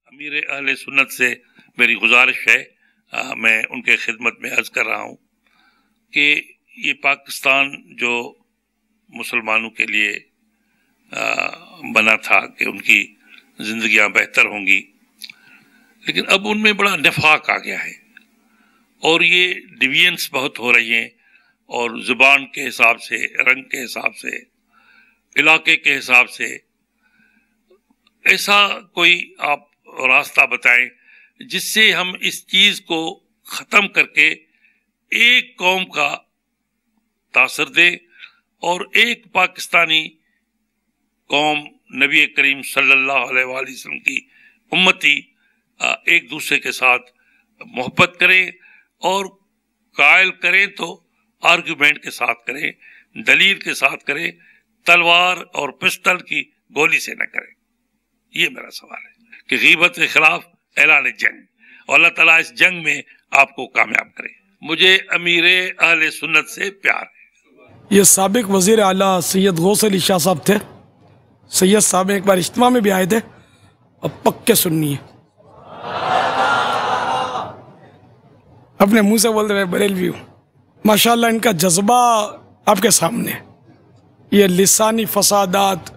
امیر اہل سنت سے میری گزارش ہے، میں ان کے خدمت میں عرض کر رہا ہوں کہ یہ پاکستان جو مسلمانوں کے لیے بنا تھا کہ ان کی زندگیاں بہتر ہوں گی، لیکن اب ان میں بڑا نفاق آ گیا ہے اور یہ ڈیوینس بہت ہو رہی ہیں، اور زبان کے حساب سے، رنگ کے حساب سے، علاقے کے حساب سے ایسا کوئی آپ راستہ بتائیں جس سے ہم اس چیز کو ختم کر کے ایک قوم کا تاثر دے اور ایک پاکستانی قوم نبی کریم صلی اللہ علیہ وآلہ وسلم کی امتی ایک دوسرے کے ساتھ محبت کریں، اور قائل کریں تو آرگومنٹ کے ساتھ کریں، دلیل کے ساتھ کریں، تلوار اور پسٹل کی گولی سے نہ کریں۔ یہ میرا سوال ہے کہ غیبت کے خلاف اعلان جنگ، اور اللہ تعالیٰ اس جنگ میں آپ کو کامیاب کرے۔ مجھے امیر اہل سنت سے پیار ہے۔ یہ سابق وزیر اعلیٰ سید غوث علی شاہ صاحب تھے۔ سید صاحب ایک بار اجتماع میں بھی آئے تھے، اور پکے سنی ہے، اپنے منہ سے بولتے میں بریلوی ہوں۔ ماشاءاللہ ان کا جذبہ آپ کے سامنے ہے۔ یہ لسانی فسادات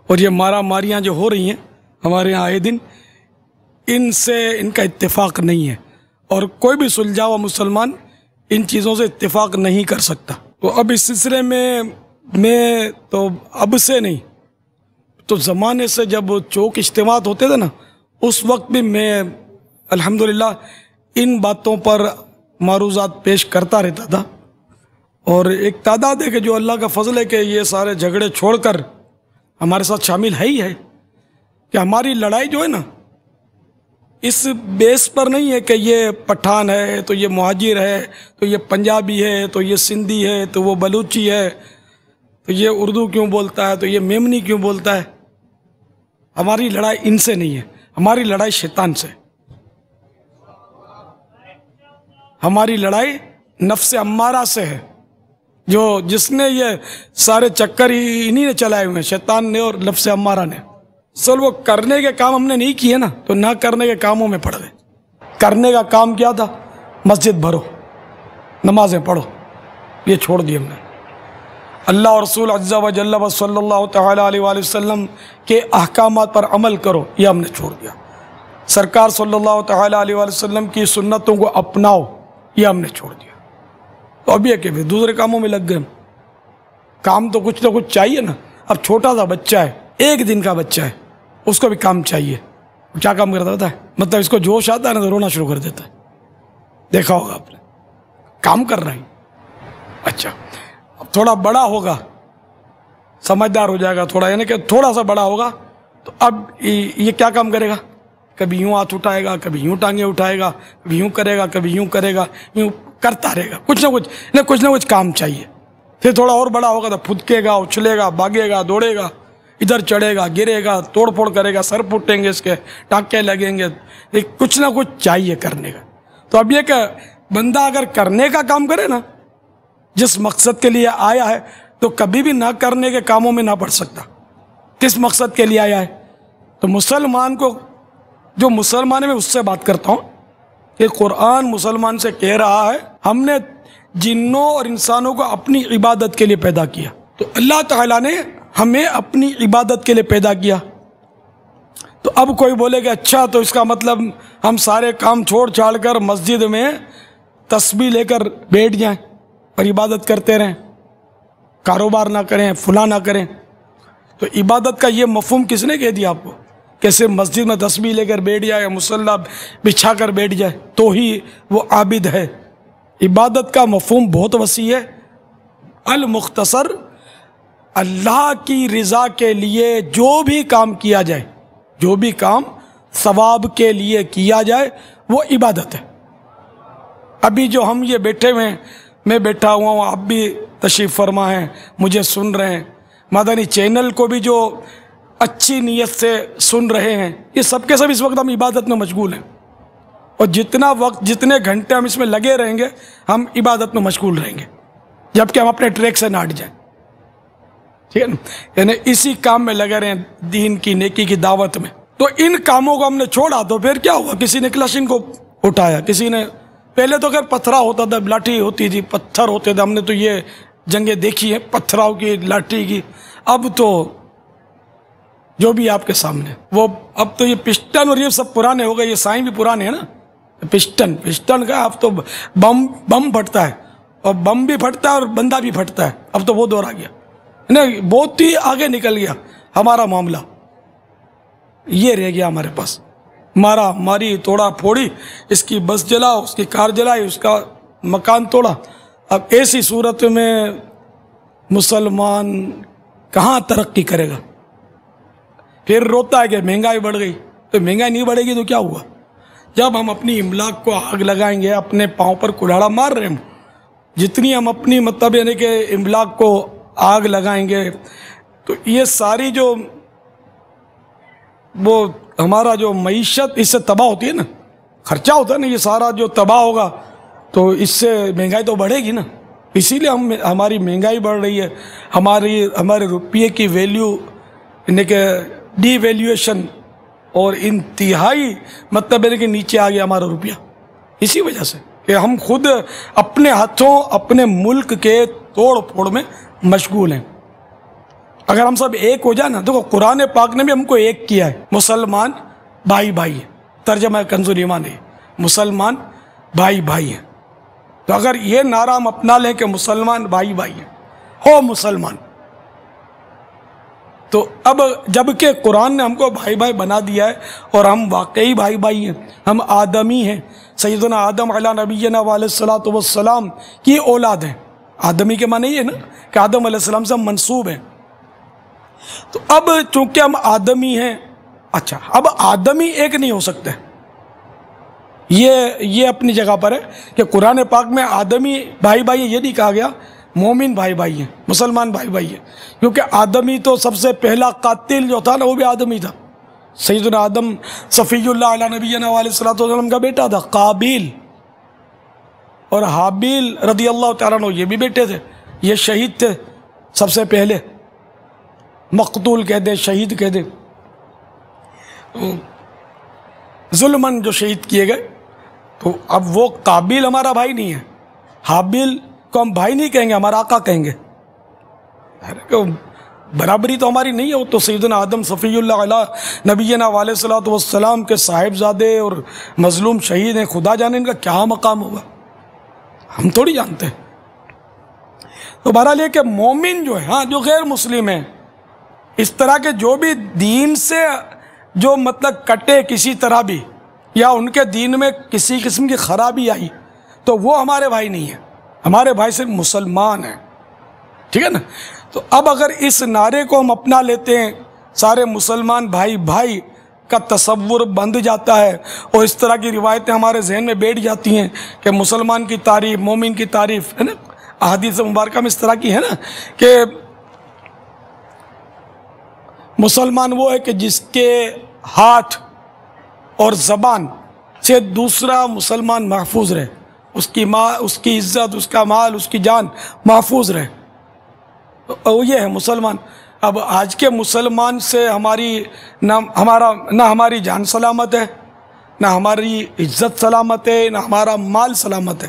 اور یہ مارا ماریاں جو ہو رہی ہیں ہمارے یہاں آئے دن، ان سے ان کا اتفاق نہیں ہے، اور کوئی بھی سلجھا ہوا مسلمان ان چیزوں سے اتفاق نہیں کر سکتا۔ تو اب اس سلسلے میں تو اب سے نہیں تو زمانے سے جب چوک اجتماعات ہوتے تھے نا، اس وقت بھی میں الحمدللہ ان باتوں پر معروضات پیش کرتا رہتا تھا، اور ایک تعداد ہے کہ جو اللہ کا فضل ہے کہ یہ سارے جھگڑے چھوڑ کر ہمارے ساتھ شامل ہے ہی ہے، کہ ہماری لڑائی جو ہے نا اس بیس پر نہیں ہے کہ یہ پٹھان ہے تو یہ مہاجر ہے تو یہ پنجابی ہے تو یہ سندھی ہے تو وہ بلوچی ہے تو یہ اردو کیوں بولتا ہے تو یہ میمنی کیوں بولتا ہے۔ ہماری لڑائی ان سے نہیں ہے، ہماری لڑائی شیطان سے، ہماری لڑائی نفس امارہ سے ہے، جس نے یہ سارے چکر ہی انہی نے چلائے ہوئے ہیں، شیطان نے اور نفس امارہ نے۔ سر وہ کرنے کے کام ہم نے نہیں کیے نا، تو نہ کرنے کے کاموں میں پڑ گئے۔ کرنے کا کام کیا تھا؟ مسجد بھرو، نمازیں پڑھو، یہ چھوڑ دی ہم نے۔ اللہ اور رسول عز و جل و صلی اللہ تعالیٰ علیہ وآلہ وسلم کے احکامات پر عمل کرو، یہ ہم نے چھوڑ دیا۔ سرکار صلی اللہ تعالیٰ علیہ وآلہ وسلم کی سنتوں کو اپناؤ، یہ ہم نے چھوڑ دیا۔ تو اب یہ کہ دوسرے کاموں میں لگ گئے ہم۔ کام تو کچھ نہ کچھ چاہیے نا۔ اب چھوٹا سا بچہ ہے، 1 دن کا بچہ ہے، اس کو بھی کام چاہیے۔ کیا کام کرتا ہوتا ہے؟ مطلب اس کو جوش آتا ہے نا تو رونا شروع کر دیتا ہے، دیکھا ہوگا آپ نے۔ کام کر رہا ہے، اچھا اب تھوڑا بڑا ہوگا، سمجھدار ہو جائے گا تھوڑا، یعنی کہ تھوڑا سا بڑا ہوگا تو اب یہ کیا کام کرے گا؟ کبھی یوں ہاتھ اٹھائے گا، کبھی یوں ٹانگیں اٹھائے گا، کبھی یوں کرے گا، کبھی یوں کرے گا، یوں کرتا رہے گا، کچھ نہ کچھ کام چاہیے۔ پھر تھوڑا اور بڑا ہوگا تو پھدکے گا، اچھلے گا، بھاگے گا، دوڑے گا، ادھر چڑھے گا، گرے گا، توڑ پھوڑ کرے گا، سر پھوٹیں گے اس کے، ٹانکے لگیں گے، کچھ نہ کچھ چاہیے کرنے کا۔ تو اب یہ کہ بندہ اگر کرنے کا کام کرے نا، جس مقصد کے لیے آیا ہے، تو کبھی بھی نہ کرنے کے کاموں میں نہ پڑ سکتا۔ کس مقصد کے لیے آیا ہے؟ تو مسلمان کو، جو مسلمان ہے میں اس سے بات کرتا ہوں کہ قرآن مسلمان سے کہہ رہا ہے ہم نے جنوں اور انسانوں کو اپنی عبادت کے لیے پیدا کیا۔ تو اللہ تعالیٰ نے ہمیں اپنی عبادت کے لیے پیدا کیا۔ تو اب کوئی بولے کہ اچھا تو اس کا مطلب ہم سارے کام چھوڑ چھاڑ کر مسجد میں تسبیح لے کر بیٹھ جائیں اور عبادت کرتے رہیں، کاروبار نہ کریں، فلاں نہ کریں۔ تو عبادت کا یہ مفہوم کس نے کہہ دیا آپ کو کہ صرف مسجد میں تسبیح لے کر بیٹھ جائے یا مصلی بچھا کر بیٹھ جائے تو ہی وہ عابد ہے؟ عبادت کا مفہوم بہت وسیع ہے۔ المختصر، اللہ کی رضا کے لیے جو بھی کام کیا جائے، جو بھی کام ثواب کے لیے کیا جائے، وہ عبادت ہے۔ ابھی جو ہم یہ بیٹھے ہوئے ہیں، میں بیٹھا ہوا ہوں، آپ بھی تشریف فرما ہیں، مجھے سن رہے ہیں، مدنی چینل کو بھی جو اچھی نیت سے سن رہے ہیں، یہ سب کے سب اس وقت ہم عبادت میں مشغول ہیں، اور جتنا وقت، جتنے گھنٹے ہم اس میں لگے رہیں گے، ہم عبادت میں مشغول رہیں گے، جبکہ ہم اپنے ٹریک سے نہ ہٹ جائیں، ٹھیک ہے نا؟ یعنی اسی کام میں لگے رہیں، دین کی، نیکی کی دعوت میں۔ تو ان کاموں کو ہم نے چھوڑا تو پھر کیا ہوا؟ کسی نے کلاشن کو اٹھایا، کسی نے، پہلے تو خیر پتھرا ہوتا تھا، لاٹھی ہوتی تھی، پتھر ہوتے تھے، ہم نے تو یہ جنگیں دیکھی ہیں پتھراؤ کی، لاٹھی کی. اب تو جو بھی آپ کے سامنے وہ، اب تو یہ پسٹن اور یہ سب پرانے ہو گئے، یہ سائیں بھی پرانے ہیں نا. پسٹن کا اب تو بم پھٹتا ہے، اور بم بھی پھٹتا ہے اور بندہ بھی پھٹتا ہے. اب تو وہ دور آ گیا نہیں، بہت ہی آگے نکل گیا ہمارا معاملہ. یہ رہ گیا ہمارے پاس، مارا ماری، توڑا پھوڑی، اس کی بس جلا، اس کی کار جلائی، اس کا مکان توڑا. اب ایسی صورت میں مسلمان کہاں ترقی کرے گا؟ پھر روتا ہے کہ مہنگائی بڑھ گئی. تو مہنگائی نہیں بڑھے گی تو کیا ہوا؟ جب ہم اپنی املاک کو آگ لگائیں گے، اپنے پاؤں پر کلاڑا مار رہے ہیں، جتنی ہم اپنی مطلب یعنی کہ املاک کو آگ لگائیں گے تو یہ ساری جو وہ ہمارا جو معیشت اس سے تباہ ہوتی ہے نا، خرچہ ہوتا ہے نا، یہ سارا جو تباہ ہوگا تو اس سے مہنگائی تو بڑھے گی نا. اسی لیے ہماری مہنگائی بڑھ رہی ہے، ہمارے روپیے کی ویلیو یعنی کہ ڈی ویلیویشن، اور انتہائی مطلب ہے کہ نیچے آ گیا ہمارا روپیہ، اسی وجہ سے کہ ہم خود اپنے ہاتھوں اپنے ملک کے توڑ پھوڑ میں مشغول ہیں. اگر ہم سب ایک ہو جائے نا، دیکھو قرآن پاک نے بھی ہم کو ایک کیا ہے، مسلمان بھائی بھائی ہیں، ترجمہ کنز ایمان ہے، مسلمان بھائی بھائی ہیں. تو اگر یہ نعرہ ہم اپنا لیں کہ مسلمان بھائی بھائی ہیں، ہو مسلمان، تو اب جب کہ قرآن نے ہم کو بھائی بھائی بنا دیا ہے اور ہم واقعی بھائی بھائی ہیں، ہم آدمی ہیں، سیدنا آدم علیہ نبینا علیہ الصلوۃ والسلام کی اولاد ہیں. آدمی کے معنی یہ ہے نا کہ آدم علیہ السلام سے ہم منسوب ہیں. تو اب چونکہ ہم آدمی ہیں، اچھا اب آدمی ایک نہیں ہو سکتے، یہ اپنی جگہ پر ہے کہ قرآن پاک میں آدمی بھائی بھائی یہ نہیں کہا گیا، مومن بھائی بھائی ہیں، مسلمان بھائی بھائی ہیں. کیونکہ آدمی تو سب سے پہلا قاتل جو تھا نا وہ بھی آدمی تھا. سیدنا آدم صفی اللہ علیہ نبینا علیہ الصلوۃ والسلام کا بیٹا تھا قابیل، اور حابیل رضی اللہ تعالیٰ عنہ یہ بھی بیٹے تھے، یہ شہید تھے سب سے پہلے، مقتول کہہ دے، شہید کہہ دے، ظلماً جو شہید کیے گئے. تو اب وہ قابیل ہمارا بھائی نہیں ہے، حابیل کو ہم بھائی نہیں کہیں گے، ہمارا آقا کہیں گے. برابری تو ہماری نہیں ہے، وہ تو سیدنا آدم صفی اللہ علیہ نبینا علیہ الصلوۃ والسلام کے صاحبزادے اور مظلوم شہید ہیں. خدا جانے ان کا کیا مقام ہوگا، ہم تھوڑی جانتے ہیں. تو بہرحال یہ کہ مومن جو ہے، ہاں جو غیر مسلم ہیں، اس طرح کے جو بھی دین سے جو مطلب کٹے کسی طرح بھی، یا ان کے دین میں کسی قسم کی خرابی آئی، تو وہ ہمارے بھائی نہیں ہیں. ہمارے بھائی صرف مسلمان ہیں، ٹھیک ہے نا. تو اب اگر اس نعرے کو ہم اپنا لیتے ہیں، سارے مسلمان بھائی بھائی کا تصور بند جاتا ہے، اور اس طرح کی روایتیں ہمارے ذہن میں بیٹھ جاتی ہیں کہ مسلمان کی تعریف، مومن کی تعریف ہے نا. احادیث مبارکہ میں اس طرح کی ہے نا کہ مسلمان وہ ہے کہ جس کے ہاتھ اور زبان سے دوسرا مسلمان محفوظ رہے، اس کی ماں، اس کی عزت، اس کا مال، اس کی جان محفوظ رہے، یہ ہے مسلمان. اب آج کے مسلمان سے نہ ہماری جان سلامت ہے، نہ ہماری عزت سلامت ہے، نہ ہمارا مال سلامت ہے.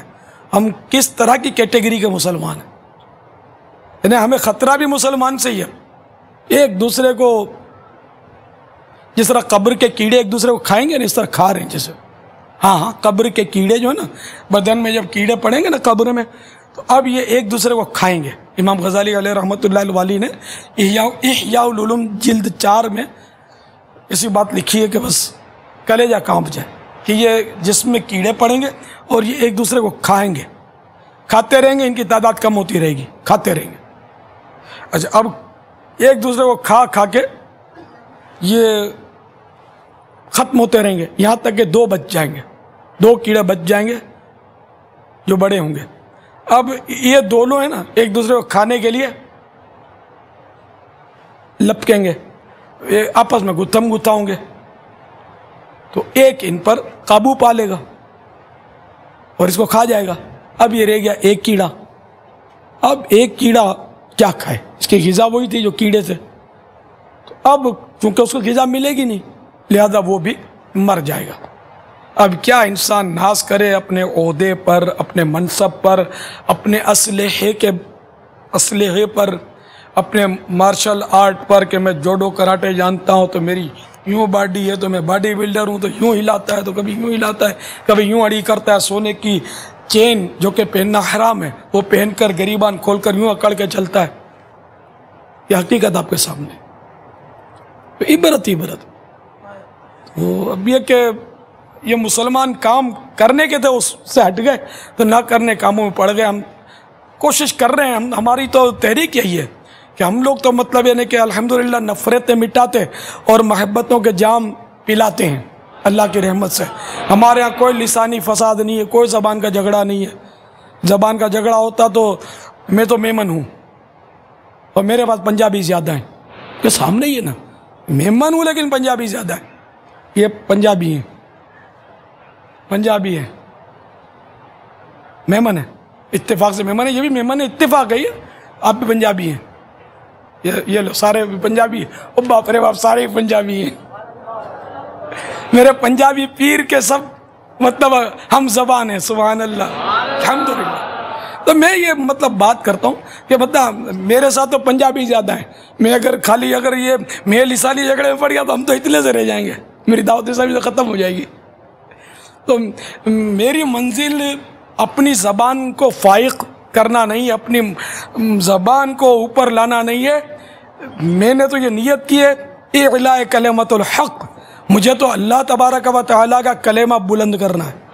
ہم کس طرح کی کیٹیگری کے مسلمان ہیں؟ یعنی ہمیں خطرہ بھی مسلمان سے ہی ہے. ایک دوسرے کو جس طرح قبر کے کیڑے ایک دوسرے کو کھائیں گے نا، اس طرح کھا رہے ہیں جیسے. ہاں قبر کے کیڑے جو ہے نا، بدن میں جب کیڑے پڑیں گے نا قبر میں، تو اب یہ ایک دوسرے کو کھائیں گے. امام غزالی علیہ رحمۃ اللہ الوالی نے احیاء العلوم جلد 4 میں اسی بات لکھی ہے کہ بس کلیجہ کانپ جائے کہ یہ جسم میں کیڑے پڑیں گے اور یہ ایک دوسرے کو کھائیں گے، کھاتے رہیں گے، ان کی تعداد کم ہوتی رہے گی، کھاتے رہیں گے. اچھا اب ایک دوسرے کو کھا کے یہ ختم ہوتے رہیں گے، یہاں تک کہ 2 بچ جائیں گے، 2 کیڑے بچ جائیں گے جو بڑے ہوں گے. اب یہ دونوں ہیں نا ایک دوسرے کو کھانے کے لیے لپکیں گے، آپس میں گتھم گتھا ہوں گے، تو ایک ان پر قابو پا لے گا اور اس کو کھا جائے گا. اب یہ رہ گیا ایک کیڑا. اب ایک کیڑا کیا کھائے؟ اس کی غذا وہی تھی جو کیڑے تھے. تو اب چونکہ اس کو غذا ملے گی نہیں، لہذا وہ بھی مر جائے گا۔ اب کیا انسان ناز کرے اپنے عہدے پر، اپنے منصب پر، اپنے اسلحے پر، اپنے مارشل آرٹ پر کہ میں جوڈو کراٹے جانتا ہوں تو میری یوں باڈی ہے، تو میں باڈی بلڈر ہوں، تو یوں ہلاتا ہے، تو کبھی یوں ہلاتا ہے، کبھی یوں اڑی کرتا ہے، سونے کی چین جو کہ پہننا حرام ہے وہ پہن کر گریبان کھول کر یوں اکڑ کے چلتا ہے۔ یہ حقیقت آپ کے سامنے، تو عبرت تو اب یہ کہ یہ مسلمان کام کرنے کے تھے اس سے ہٹ گئے تو نہ کرنے کاموں میں پڑ گئے۔ ہم کوشش کر رہے ہیں، ہماری تو تحریک یہی ہے کہ ہم لوگ تو مطلب یعنی کہ الحمدللہ نفرتیں مٹاتے اور محبتوں کے جام پلاتے ہیں اللہ کی رحمت سے۔ ہمارے ہاں کوئی لسانی فساد نہیں ہے، کوئی زبان کا جھگڑا نہیں ہے۔ زبان کا جھگڑا ہوتا تو میں تو میمن ہوں اور میرے پاس پنجابی زیادہ ہیں، کہ سامنے ہی ہے نا، میمن ہوں لیکن پنجابی زیادہ ہیں۔ یہ پنجابی ہیں، پنجابی ہے، میمن ہے، اتفاق سے میمن ہے، یہ بھی میمن ہے، اتفاق ہے، آپ بھی پنجابی ہیں، یہ لو سارے پنجابی ہیں۔ او باپ رے باپ، سارے پنجابی ہیں، میرے پنجابی پیر کے سب مطلب ہم زبان ہیں، سبحان اللہ الحمدللہ۔ تو میں یہ مطلب بات کرتا ہوں کہ مطلب میرے ساتھ تو پنجابی زیادہ ہیں، میں اگر یہ لسانی جھگڑے میں پڑ گیا تو ہم تو اتنے سے رہ جائیں گے، میری دعوت اسلامی تو ختم ہو جائے گی۔ تو میری منزل اپنی زبان کو فائق کرنا نہیں، اپنی زبان کو اوپر لانا نہیں ہے۔ میں نے تو یہ نیت کی ہے اعلاء کلمۃ الحق، مجھے تو اللہ تبارک و تعالیٰ کا کلمہ بلند کرنا ہے۔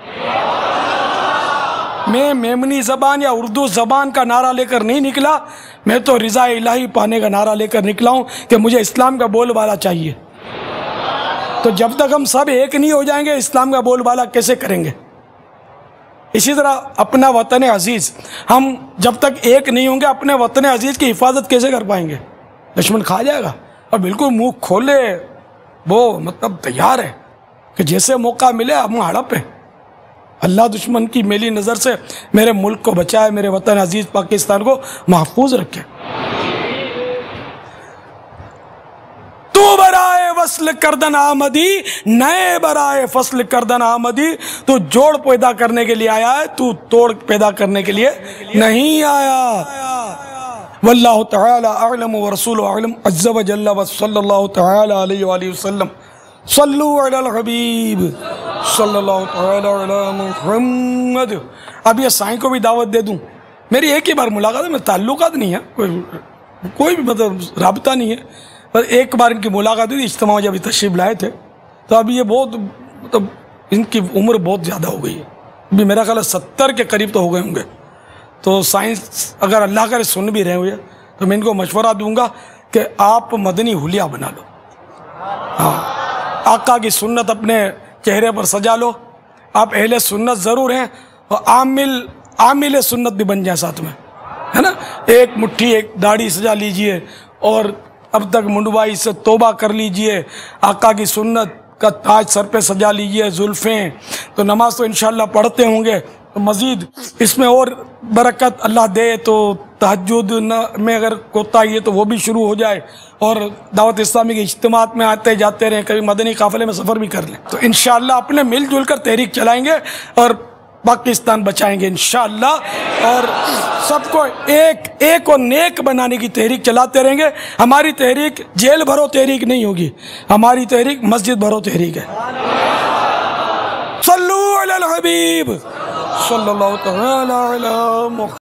میں میمنی زبان یا اردو زبان کا نعرہ لے کر نہیں نکلا، میں تو رضا الہی پانے کا نعرہ لے کر نکلا ہوں کہ مجھے اسلام کا بول بالا چاہیے۔ تو جب تک ہم سب ایک نہیں ہو جائیں گے اسلام کا بول بالا کیسے کریں گے؟ اسی طرح اپنا وطن عزیز، ہم جب تک ایک نہیں ہوں گے اپنے وطن عزیز کی حفاظت کیسے کر پائیں گے؟ دشمن کھا جائے گا، اور بالکل منہ کھولے وہ مطلب تیار ہے کہ جیسے موقع ملے ہم ہڑپ ہیں۔ اللہ دشمن کی میلی نظر سے میرے ملک کو بچائے، میرے وطن عزیز پاکستان کو محفوظ رکھے۔ تو برائے وصل کردن آمدی، نئے برائے فصل کردن آمدی، تو جوڑ پیدا کرنے کے لیے آیا ہے، تو توڑ پیدا کرنے کے لیے نہیں آیا۔ واللہ تعالی اعلم ورسول اعلم عز وجل وصلی اللہ تعالی علیہ وآلہ وسلم۔ صلو علی الحبیب صلی اللہ تعالی علی محمد۔ اب یہ سائیں کو بھی دعوت دے دوں، میری ایک ہی بار ملاقات ہے، میں تعلقات نہیں ہے، کوئی بھی مطلب رابطہ نہیں ہے، پر ایک بار ان کی ملاقات ہوئی تھی اجتماع جب تشریف لائے تھے، تو اب یہ بہت مطلب ان کی عمر بہت زیادہ ہو گئی ہے، ابھی میرا خیال ہے 70 کے قریب تو ہو گئے ہوں گے۔ تو سائنس اگر اللہ کرے سن بھی رہے ہوئے تو میں ان کو مشورہ دوں گا کہ آپ مدنی حلیہ بنا لو، ہاں، آقا کی سنت اپنے چہرے پر سجا لو، آپ اہل سنت ضرور ہیں اور عامل سنت بھی بن جائیں ساتھ میں، ہے نا؟ ایک مٹھی ایک داڑھی سجا لیجئے اور اب تک منڈوائی سے توبہ کر لیجئے، آقا کی سنت کا تاج سر پہ سجا لیجئے، زلفیں، تو نماز تو انشاءاللہ پڑھتے ہوں گے، تو مزید اس میں اور برکت اللہ دے تو تہجد میں اگر کوتاہی ہے تو وہ بھی شروع ہو جائے، اور دعوت اسلامی کے اجتماعات میں آتے جاتے رہیں، کبھی مدنی قافلے میں سفر بھی کر لیں، تو انشاءاللہ اپنے مل جل کر تحریک چلائیں گے اور پاکستان بچائیں گے انشاءاللہ، اور سب کو ایک اور نیک بنانے کی تحریک چلاتے رہیں گے۔ ہماری تحریک جیل بھرو تحریک نہیں ہوگی، ہماری تحریک مسجد بھرو تحریک ہے۔ صلو علی الحبیب صلی اللہ تعالی علی محمد۔